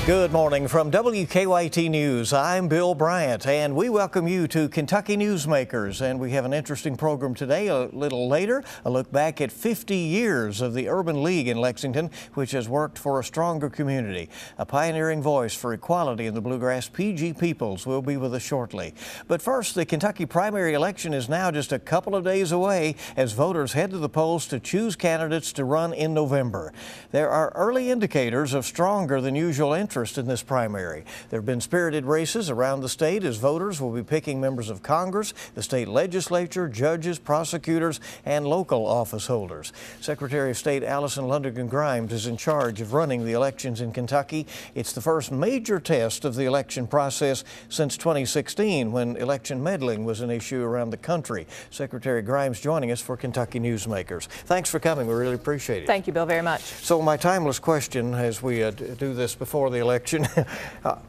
Good morning from WKYT News. I'm Bill Bryant, and we welcome you to Kentucky Newsmakers. And we have an interesting program today. A little later, a look back at 50 years of the Urban League in Lexington, which has worked for a stronger community. A pioneering voice for equality in the Bluegrass, PG Peoples, will be with us shortly. But first, the Kentucky primary election is now just a couple of days away as voters head to the polls to choose candidates to run in November. There are early indicators of stronger than usual interest in this primary. There have been spirited races around the state as voters will be picking members of Congress, the state legislature, judges, prosecutors, and local office holders. Secretary of State Allison Lundergan Grimes is in charge of running the elections in Kentucky. It's the first major test of the election process since 2016, when election meddling was an issue around the country. Secretary Grimes joining us for Kentucky Newsmakers. Thanks for coming. We really appreciate it. Thank you, Bill, very much. So my timeless question as we do this before the election,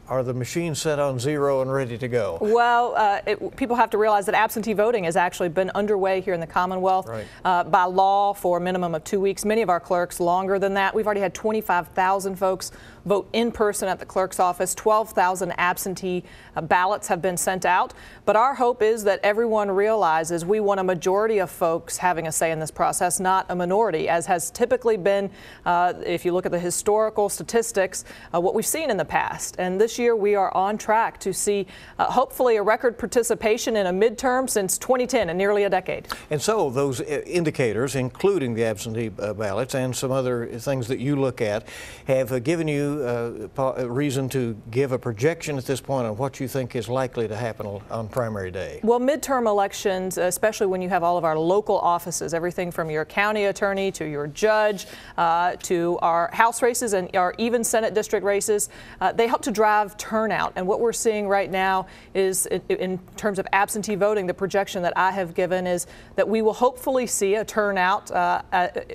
are the machines set on zero and ready to go? Well, people have to realize that absentee voting has actually been underway here in the Commonwealth by law for a minimum of 2 weeks. Many of our clerks longer than that. We've already had 25,000 folks vote in person at the clerk's office. 12,000 absentee ballots have been sent out. But our hope is that everyone realizes we want a majority of folks having a say in this process, not a minority, as has typically been, if you look at the historical statistics, what we've seen in the past. And this year we are on track to see hopefully a record participation in a midterm since 2010, in nearly a decade. And so those indicators, including the absentee ballots and some other things that you look at, have given you a reason to give a projection at this point on what you think is likely to happen on primary day. Well, midterm elections, especially when you have all of our local offices, everything from your county attorney to your judge to our House races and our even Senate district races, they help to drive turnout. And what we're seeing right now is, in terms of absentee voting, the projection that I have given is that we will hopefully see a turnout at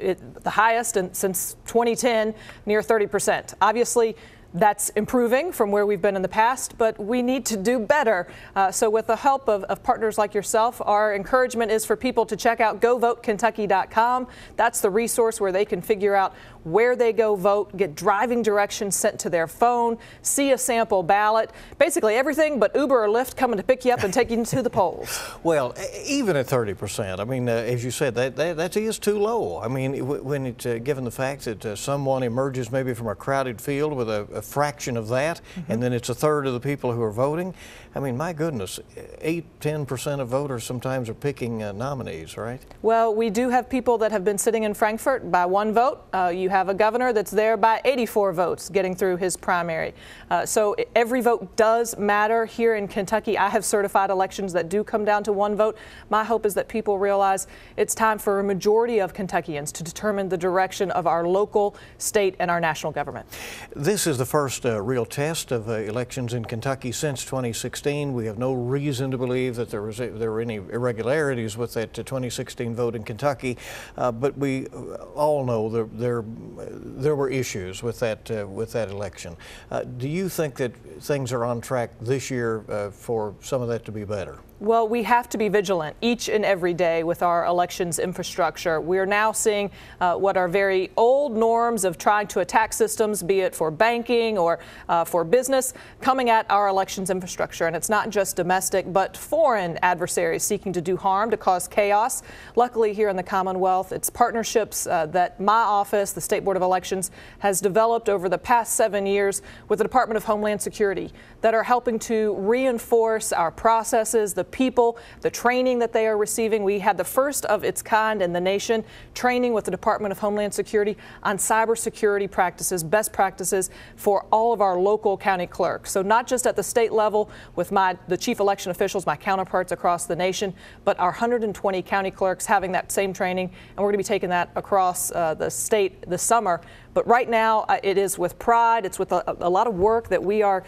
the highest since 2010, near 30%. Obviously, that's improving from where we've been in the past, but we need to do better. So with the help of partners like yourself, our encouragement is for people to check out govotekentucky.com. That's the resource where they can figure out where they go vote, get driving directions sent to their phone, see a sample ballot, basically everything but Uber or Lyft coming to pick you up and take you to the polls. Well, even at 30%, I mean, as you said, that is too low. I mean, when it's given the fact that someone emerges maybe from a crowded field with a fraction of that, and then it's a third of the people who are voting. I mean, my goodness, 8–10% of voters sometimes are picking nominees, right? Well, we do have people that have been sitting in Frankfort by one vote. You have a governor that's there by 84 votes getting through his primary. So every vote does matter. Here in Kentucky, I have certified elections that do come down to one vote. My hope is that people realize it's time for a majority of Kentuckians to determine the direction of our local, state, and our national government. This is the first real test of elections in Kentucky since 2016. We have no reason to believe that there were any irregularities with that 2016 vote in Kentucky, but we all know there were issues with that election. Do you think that things are on track this year for some of that to be better? Well, we have to be vigilant each and every day with our elections infrastructure. We're now seeing what are very old norms of trying to attack systems, be it for banking or for business, coming at our elections infrastructure. And it's not just domestic, but foreign adversaries seeking to do harm, to cause chaos. Luckily, here in the Commonwealth, it's partnerships that my office, the State Board of Elections, has developed over the past 7 years with the Department of Homeland Security that are helping to reinforce our processes, the people, the training that they are receiving. We had the first of its kind in the nation training with the Department of Homeland Security on cybersecurity practices, best practices for all of our local county clerks. So not just at the state level with the chief election officials, my counterparts across the nation, but our 120 county clerks having that same training, and we're going to be taking that across the state this summer. But right now, it is with pride. It's with a lot of work that we are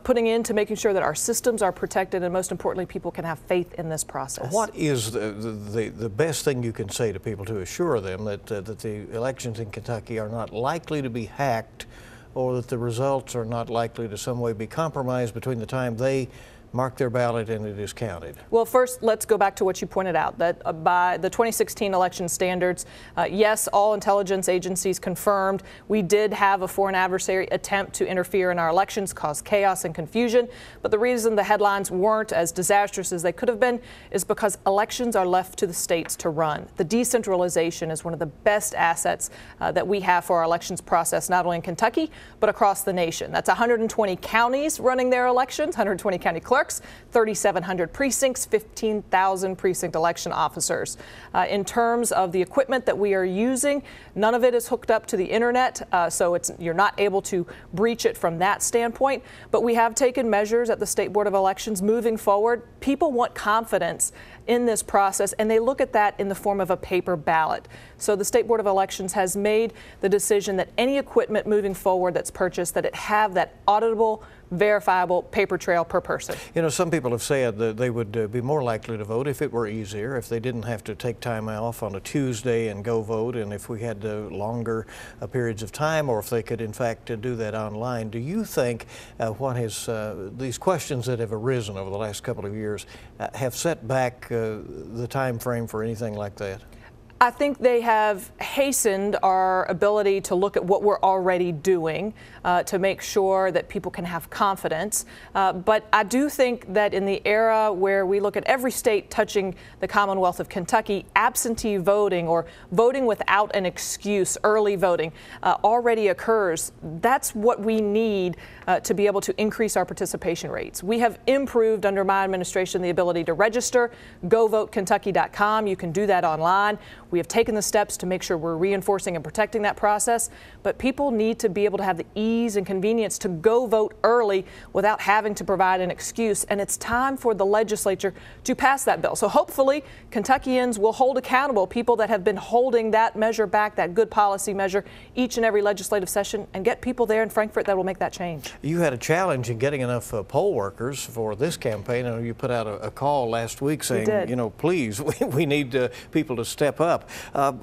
putting into making sure that our systems are protected, and most importantly, people can have faith in this process. What is the best thing you can say to people to assure them that the elections in Kentucky are not likely to be hacked, or that the results are not likely to some way be compromised between the time they mark their ballot and it is counted? Well, first, let's go back to what you pointed out, that by the 2016 election standards, yes, all intelligence agencies confirmed we did have a foreign adversary attempt to interfere in our elections, cause chaos and confusion. But the reason the headlines weren't as disastrous as they could have been is because elections are left to the states to run. The decentralization is one of the best assets that we have for our elections process, not only in Kentucky, but across the nation. That's 120 counties running their elections, 120 county clerks, 3,700 precincts, 15,000 precinct election officers. In terms of the equipment that we are using, none of it is hooked up to the internet, so you're not able to breach it from that standpoint. But we have taken measures at the State Board of Elections moving forward. People want confidence in this process, and they look at that in the form of a paper ballot. So the State Board of Elections has made the decision that any equipment moving forward that's purchased, that it have that auditable, verifiable paper trail per person. You know, some people have said that they would be more likely to vote if it were easier, if they didn't have to take time off on a Tuesday and go vote, and if we had longer periods of time, or if they could in fact do that online. Do you think these questions that have arisen over the last couple of years have set back the time frame for anything like that? I think they have hastened our ability to look at what we're already doing to make sure that people can have confidence. But I do think that in the era where we look at every state touching the Commonwealth of Kentucky, absentee voting or voting without an excuse, early voting, already occurs. That's what we need to be able to increase our participation rates. We have improved under my administration the ability to register. GoVoteKentucky.com. You can do that online. We have taken the steps to make sure we're reinforcing and protecting that process, but people need to be able to have the ease and convenience to go vote early without having to provide an excuse, and it's time for the legislature to pass that bill. So hopefully Kentuckians will hold accountable people that have been holding that measure back, that good policy measure, each and every legislative session, and get people there in Frankfort that will make that change. You had a challenge in getting enough poll workers for this campaign. I know you put out a call last week saying, you know, please, we need people to step up.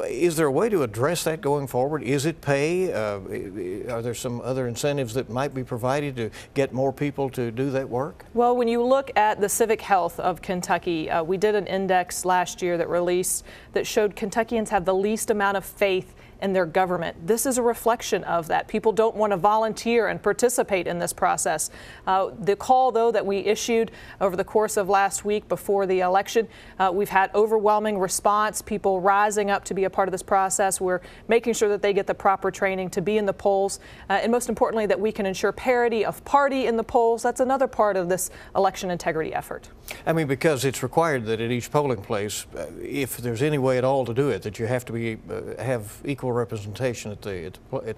Is there a way to address that going forward? Is it pay? Are there some other incentives that might be provided to get more people to do that work? Well, when you look at the civic health of Kentucky, we did an index last year that showed Kentuckians have the least amount of faith in their government. This is a reflection of that. People don't want to volunteer and participate in this process. The call, though, that we issued over the course of last week before the election, we've had overwhelming response, people rising up to be a part of this process. We're making sure that they get the proper training to be in the polls, and most importantly, that we can ensure parity of party in the polls. That's another part of this election integrity effort. I mean, because it's required that at each polling place, if there's any way at all to do it, that you have to have equal representation at the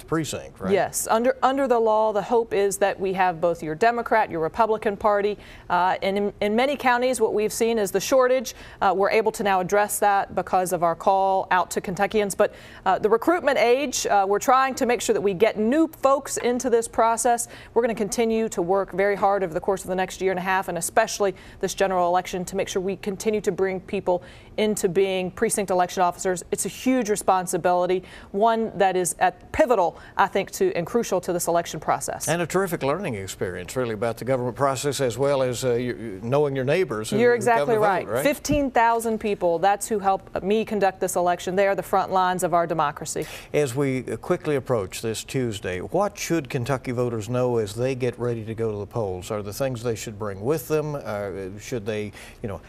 precinct, right? Yes. Under the law, the hope is that we have both your Democrat, your Republican Party, and in many counties what we've seen is the shortage. We're able to now address that because of our call out to Kentuckians. But the recruitment age, we're trying to make sure that we get new folks into this process. We're going to continue to work very hard over the course of the next year and a half, and especially this general election, to make sure we continue to bring people into being precinct election officers. It's a huge responsibility, one that is pivotal, I think, and crucial to this election process. And a terrific learning experience, really, about the government process, as well as knowing your neighbors. You're exactly right. 15,000 people, that's who helped me conduct this election. They are the front lines of our democracy. As we quickly approach this Tuesday, what should Kentucky voters know as they get ready to go to the polls? Are there things they should bring with them? Should they,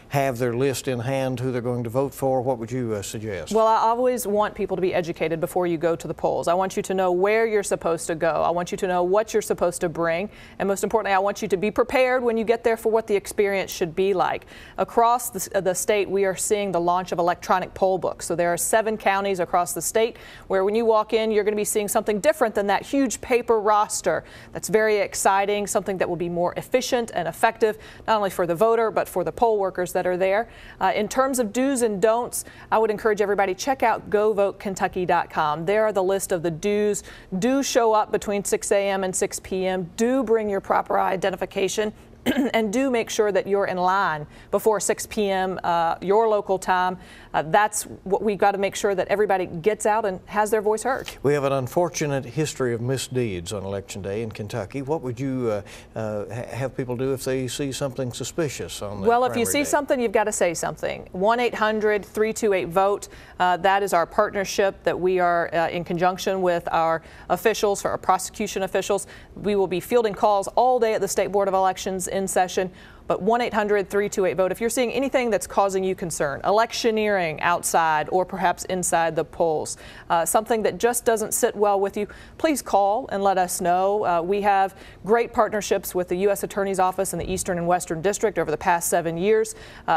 have their list in hand, who they're going to vote for? What would you suggest? Well, I always want people to be educated before you go to the polls. I want you to know where you're supposed to go. I want you to know what you're supposed to bring. And most importantly, I want you to be prepared when you get there for what the experience should be like. Across the state, we are seeing the launch of electronic poll books. So there are 7 counties across the state where when you walk in, you're going to be seeing something different than that huge paper roster. That's very exciting, something that will be more efficient and effective, not only for the voter, but for the poll workers that are there. In terms of do's and don'ts, I would encourage everybody, check out GoVoteKentucky.com. There are the list of the do's. Do show up between 6 a.m. and 6 p.m. Do bring your proper identification. and do make sure that you're in line before 6 p.m. Your local time. That's what we've got to make sure that everybody gets out and has their voice heard. We have an unfortunate history of misdeeds on Election Day in Kentucky. What would you have people do if they see something suspicious on that? Well, if you see something, you've got to say something. 1-800-328-VOTE. That is our partnership that we are in conjunction with our officials, for our prosecution officials. We will be fielding calls all day at the State Board of Elections in session. But 1-800-328-VOTE. If you're seeing anything that's causing you concern, electioneering outside or perhaps inside the polls, something that just doesn't sit well with you, please call and let us know. We have great partnerships with the U.S. Attorney's Office in the Eastern and Western District over the past 7 years.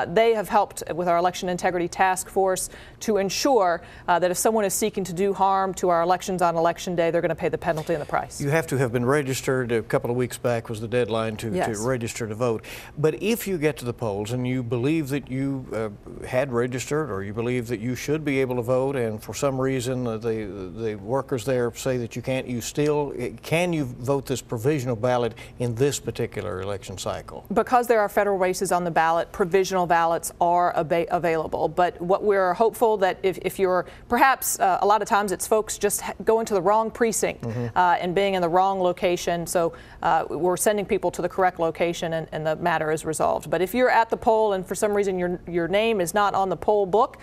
They have helped with our Election Integrity Task Force to ensure that if someone is seeking to do harm to our elections on Election Day, they're going to pay the penalty and the price. You have to have been registered. A couple of weeks back was the deadline to register to vote. But if you get to the polls and you believe that you had registered, or you believe that you should be able to vote, and for some reason the workers there say that you can't, can you vote this provisional ballot in this particular election cycle? Because there are federal races on the ballot, provisional ballots are available. But what we're hopeful that if you're perhaps a lot of times it's folks just going to the wrong precinct and being in the wrong location. So we're sending people to the correct location and the matter is resolved. But if you're at the poll and for some reason your name is not on the poll book,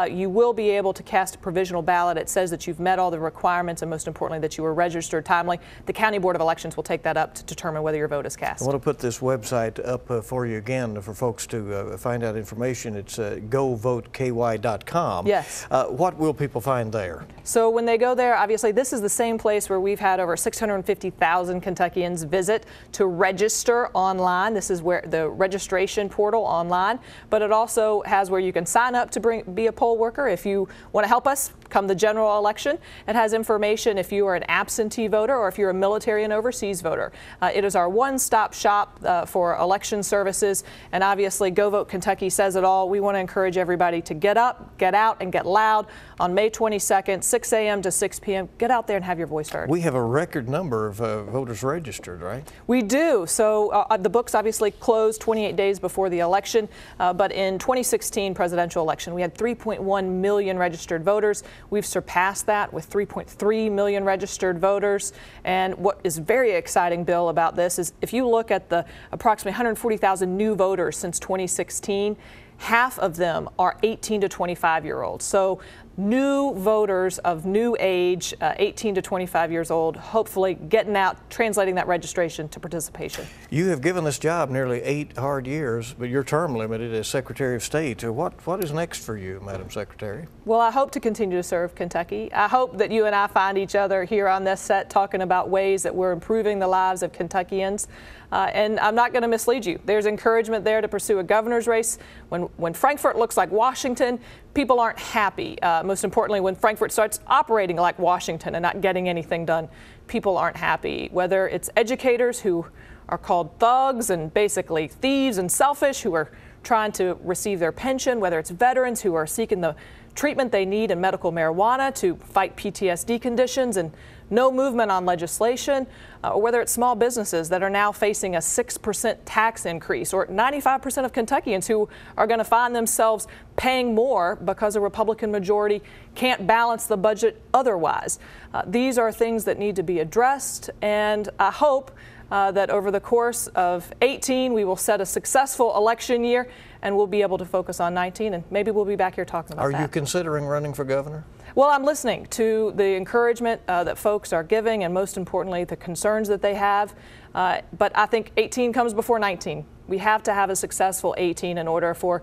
you will be able to cast a provisional ballot. It says that you've met all the requirements and most importantly that you were registered timely. The County Board of Elections will take that up to determine whether your vote is cast. I want to put this website up for you again for folks to find out information. It's govoteky.com. Yes. What will people find there? So when they go there, obviously this is the same place where we've had over 650,000 Kentuckians visit to register online. This is where the registration portal online, but it also has where you can sign up to be a poll worker. If you want to help us come the general election, it has information if you are an absentee voter or if you're a military and overseas voter. It is our one-stop shop for election services, and obviously Go Vote Kentucky says it all. We want to encourage everybody to get up, get out, and get loud on May 22nd, 6 a.m. to 6 p.m. Get out there and have your voice heard. We have a record number of voters registered, right? We do. So the books obviously closed 28 days before the election, but in 2016 presidential election, we had 3.1 million registered voters. We've surpassed that with 3.3 million registered voters. And what is very exciting, Bill, about this is if you look at the approximately 140,000 new voters since 2016, half of them are 18 to 25-year-olds. So new voters of new age, 18 to 25 years old, hopefully getting out, translating that registration to participation. You have given this job nearly 8 hard years, but your term limited as Secretary of State. What is next for you, Madam Secretary? Well, I hope to continue to serve Kentucky. I hope that you and I find each other here on this set talking about ways that we're improving the lives of Kentuckians. And I'm not going to mislead you. There's encouragement there to pursue a governor's race. When Frankfort looks like Washington, people aren't happy. Most importantly, when Frankfort starts operating like Washington and not getting anything done, people aren't happy. Whether it's educators who are called thugs and basically thieves and selfish who are trying to receive their pension, whether it's veterans who are seeking the treatment they need in medical marijuana to fight PTSD conditions and no movement on legislation, or whether it's small businesses that are now facing a 6% tax increase, or 95% of Kentuckians who are going to find themselves paying more because a Republican majority can't balance the budget otherwise. These are things that need to be addressed, and I hope that over the course of 18, we will set a successful election year and we'll be able to focus on 19, and maybe we'll be back here talking about that. Are you considering running for governor? Well, I'm listening to the encouragement that folks are giving and most importantly, the concerns that they have. But I think 18 comes before 19. We have to have a successful 18 in order for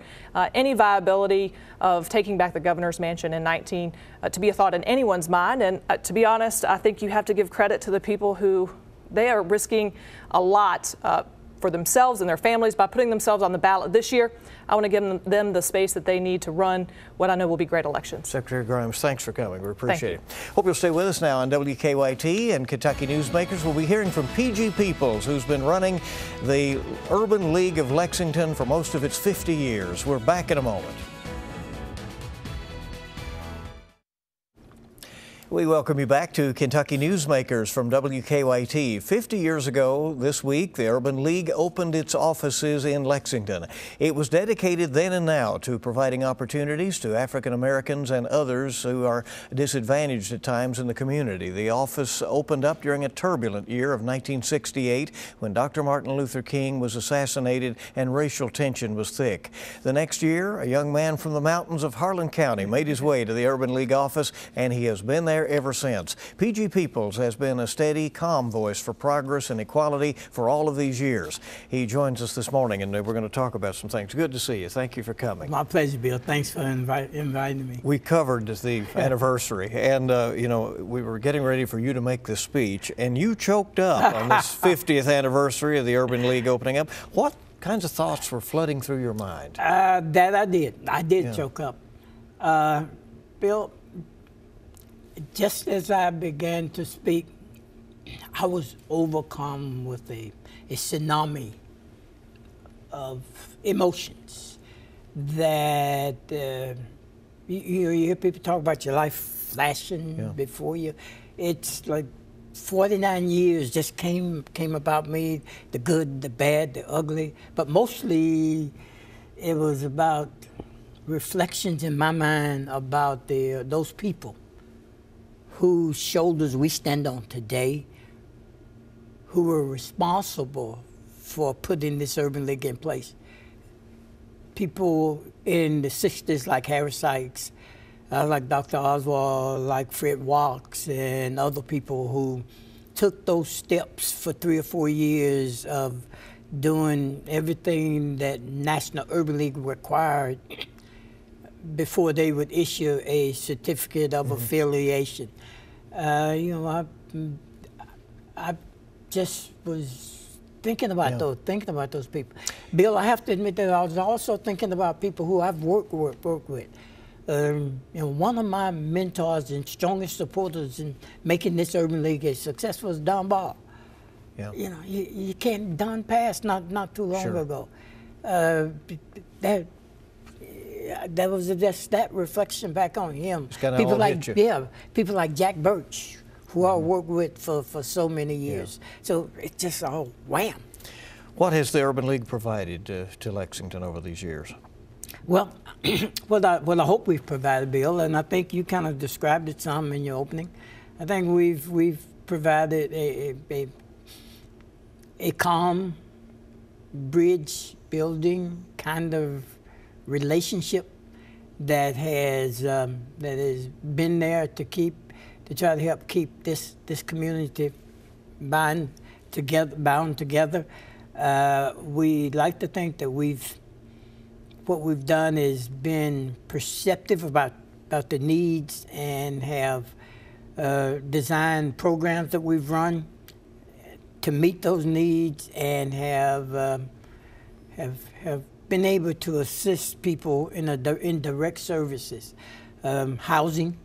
any viability of taking back the governor's mansion in 19 to be a thought in anyone's mind. And to be honest, I think you have to give credit to the people who they are risking a lot for themselves and their families by putting themselves on the ballot this year. I want to give them the space that they need to run what I know will be great elections. Secretary Grimes, thanks for coming. We appreciate it. Hope you'll stay with us now on WKYT and Kentucky Newsmakers. We'll be hearing from PG Peoples, who's been running the Urban League of Lexington for most of its 50 years. We're back in a moment. We welcome you back to Kentucky Newsmakers from WKYT. 50 years ago this week, the Urban League opened its offices in Lexington. It was dedicated then and now to providing opportunities to African Americans and others who are disadvantaged at times in the community. The office opened up during a turbulent year of 1968 when Dr. Martin Luther King was assassinated and racial tension was thick. The next year, a young man from the mountains of Harlan County made his way to the Urban League office, and he has been there ever since. P.G. Peoples has been a steady, calm voice for progress and equality for all of these years. He joins us this morning, and we're going to talk about some things. Good to see you. Thank you for coming. My pleasure, Bill. Thanks for inviting me. We covered the anniversary, and you know, we were getting ready for you to make this speech, and you choked up on this 50th anniversary of the Urban League opening up. What kinds of thoughts were flooding through your mind? That I did choke up. Bill, just as I began to speak, I was overcome with a tsunami of emotions that you hear people talk about your life flashing before you. It's like 49 years just came about me, the good, the bad, the ugly, but mostly it was about reflections in my mind about those people whose shoulders we stand on today, who were responsible for putting this Urban League in place. People in the 60s like Harry Sykes, like Dr. Oswald, like Fred Walks, and other people who took those steps for 3 or 4 years of doing everything that National Urban League required before they would issue a certificate of affiliation. You know, I just was thinking about those people. Bill, I have to admit that I was also thinking about people who I've worked with. You know, one of my mentors and strongest supporters in making this Urban League a success was Don Ball. Yeah. You know, you can't. Don passed not too long ago. That was just that reflection back on him. People like Jack Birch, who I worked with for so many years. So it's just all wham. What has the Urban League provided to Lexington over these years? Well, what I hope we've provided, Bill, and I think you kind of described it some in your opening. I think we've provided a calm, bridge building kind of relationship that has been there to try to help keep this community bound together. We like to think that what we've done is been perceptive about the needs and have designed programs that we've run to meet those needs and have been able to assist people in direct services, housing,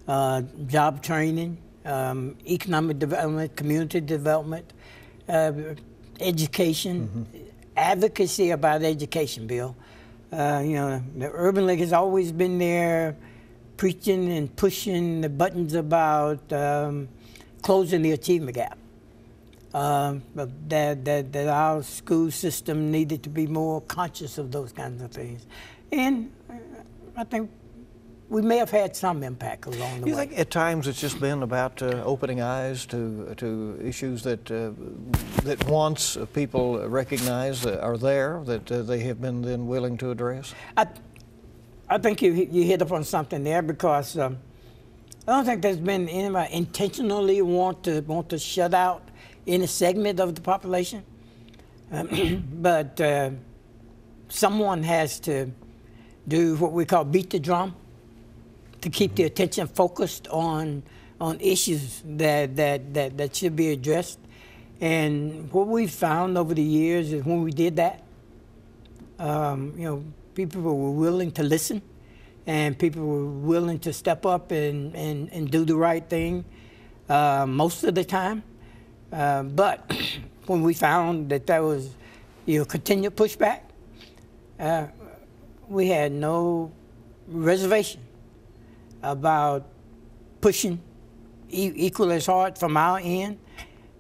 job training, economic development, community development, education, advocacy about education, Bill. You know, the Urban League has always been there preaching and pushing the buttons about closing the achievement gap. That our school system needed to be more conscious of those kinds of things. And I think we may have had some impact along the way. You think at times it's just been about opening eyes to issues that once people recognize are there, that they have been then willing to address? I think you hit upon something there, because I don't think there's been anybody intentionally want to shut out any segment of the population, but someone has to do what we call beat the drum to keep the attention focused on issues that should be addressed. And what we've found over the years is when we did that, you know, people were willing to listen, and people were willing to step up and do the right thing most of the time. But when we found that there was, you know, continued pushback, we had no reservation about pushing equally as hard from our end,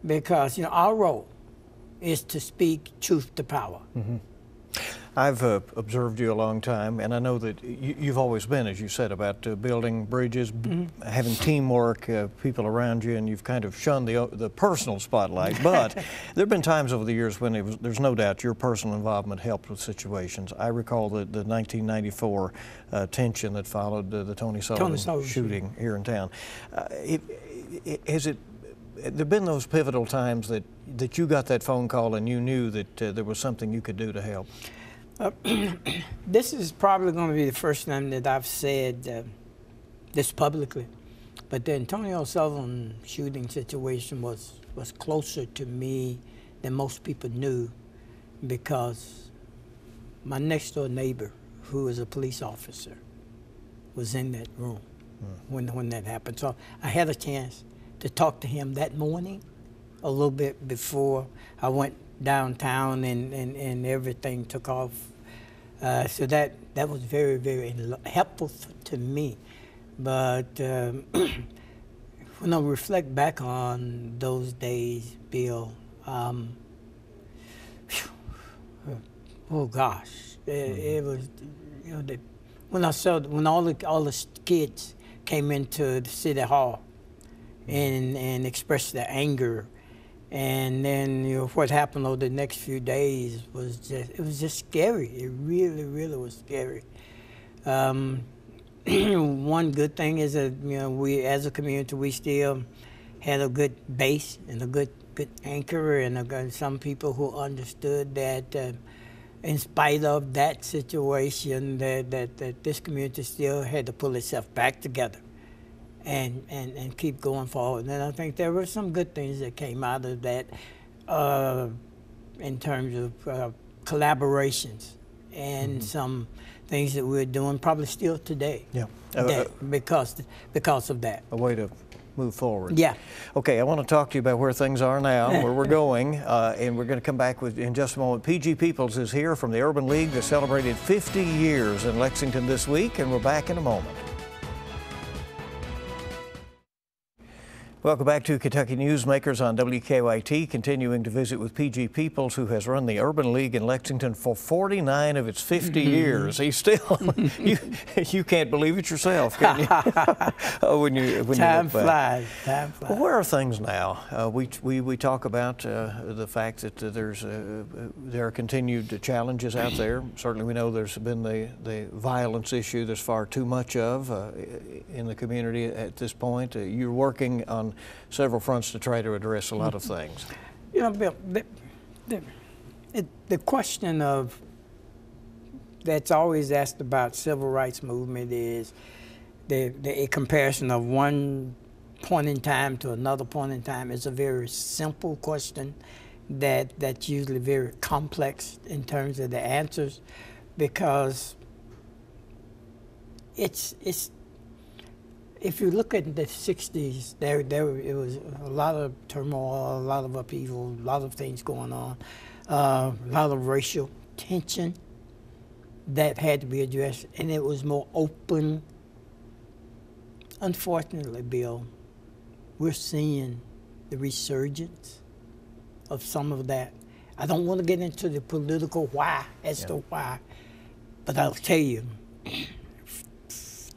because our role is to speak truth to power. Mm-hmm. I've observed you a long time, and I know that you've always been, as you said, about building bridges, having teamwork, people around you, and you've kind of shunned the personal spotlight. But there have been times over the years when there's no doubt your personal involvement helped with situations. I recall the 1994 tension that followed the Tony Sullivan shooting here in town. Has there been those pivotal times that you got that phone call and you knew that there was something you could do to help? This is probably going to be the first time that I've said this publicly, but the Antonio Sullivan shooting situation was closer to me than most people knew, because my next door neighbor, who is a police officer, was in that room when that happened. So I had a chance to talk to him that morning, a little bit before I went downtown and everything took off. So that was very, very helpful to me. But when I reflect back on those days, Bill, oh gosh, it was, when all the kids came into the city hall and expressed their anger. And then what happened over the next few days was just scary. It really, really was scary. One good thing is that we as a community, we still had a good base and a good anchor, and some people who understood that in spite of that situation, that this community still had to pull itself back together and keep going forward. And I think there were some good things that came out of that in terms of collaborations and some things that we're doing probably still today. Yeah. Because of that. A way to move forward. Yeah. Okay, I want to talk to you about where things are now, where we're going, and we're going to come back in just a moment. PG Peoples is here from the Urban League that celebrated 50 years in Lexington this week, and we're back in a moment. Welcome back to Kentucky Newsmakers on WKYT, continuing to visit with PG Peoples, who has run the Urban League in Lexington for 49 of its 50 years. He's still, you can't believe it yourself, can you? when you Time look back. flies, time flies. Well, where are things now? We talk about the fact that there are continued challenges out there. Certainly we know there's been the violence issue there's far too much of in the community at this point. You're working on several fronts to try to address a lot of things. Bill, the question of that's always asked about civil rights movement is a comparison of one point in time to another point in time is a very simple question that's usually very complex in terms of the answers, because it's if you look at the 60s, it was a lot of turmoil, a lot of upheaval, a lot of things going on, a lot of racial tension that had to be addressed, and it was more open. Unfortunately, Bill, we're seeing the resurgence of some of that. I don't want to get into the political why as to why, but I'll tell you,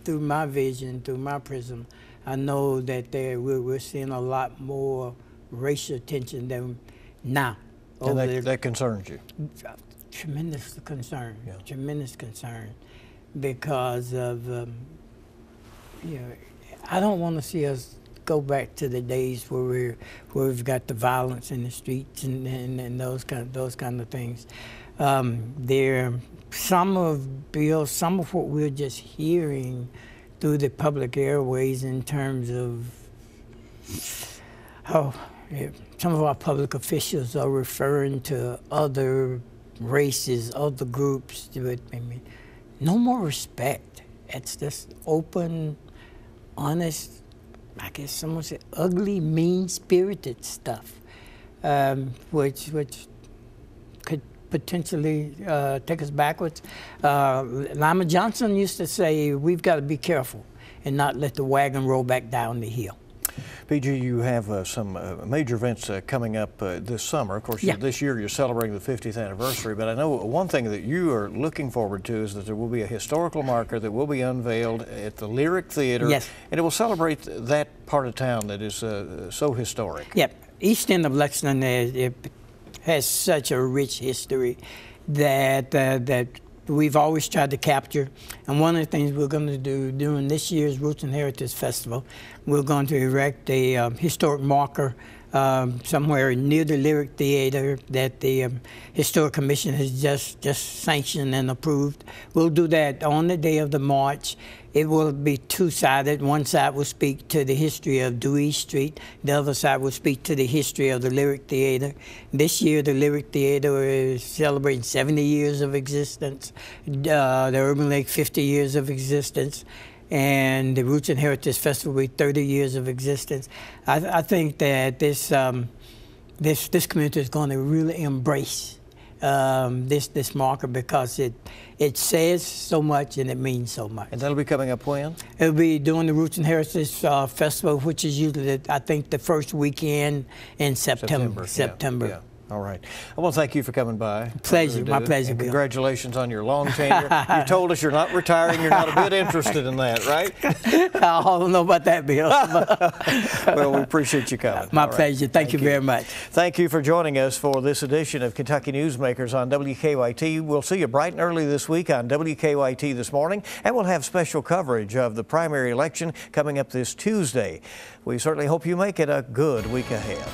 through my vision, through my prism, I know that we're seeing a lot more racial tension than now. And that concerns you? Tremendous concern, tremendous concern, because of, I don't want to see us go back to the days where we've got the violence in the streets and those kind of things. Some of what we're just hearing through the public airways in terms of some of our public officials are referring to other races, other groups. No more respect. It's just open, honest, I guess someone said ugly, mean-spirited stuff, which could potentially take us backwards. Lyman Johnson used to say, we've got to be careful and not let the wagon roll back down the hill. PG, you have some major events coming up this summer. Of course, this year you're celebrating the 50th anniversary, but I know one thing that you are looking forward to is that there will be a historical marker that will be unveiled at the Lyric Theater, and it will celebrate that part of town that is so historic. Yep. East end of Lexington it has such a rich history that we've always tried to capture. And one of the things we're going to do during this year's Roots and Heritage Festival, we're going to erect a historic marker somewhere near the Lyric Theater that the Historic Commission has just sanctioned and approved. We'll do that on the day of the march. It will be two-sided. One side will speak to the history of Dewey Street. The other side will speak to the history of the Lyric Theater. This year, the Lyric Theater is celebrating 70 years of existence. The Urban Lake, 50 years of existence. And the Roots and Heritage Festival will be 30 years of existence. I think that this community is going to really embrace this marker because it says so much and it means so much. And that'll be coming up when? It'll be during the Roots and Heritage Festival, which is usually, I think, the first weekend in September. Yeah. All right. I want to thank you for coming by. Pleasure. My pleasure, Bill. Congratulations on your long tenure. You told us you're not retiring. You're not a bit interested in that, right? I don't know about that, Bill. Well, we appreciate you coming. My pleasure. Thank you very much. Thank you for joining us for this edition of Kentucky Newsmakers on WKYT. We'll see you bright and early this week on WKYT This Morning, and we'll have special coverage of the primary election coming up this Tuesday. We certainly hope you make it a good week ahead.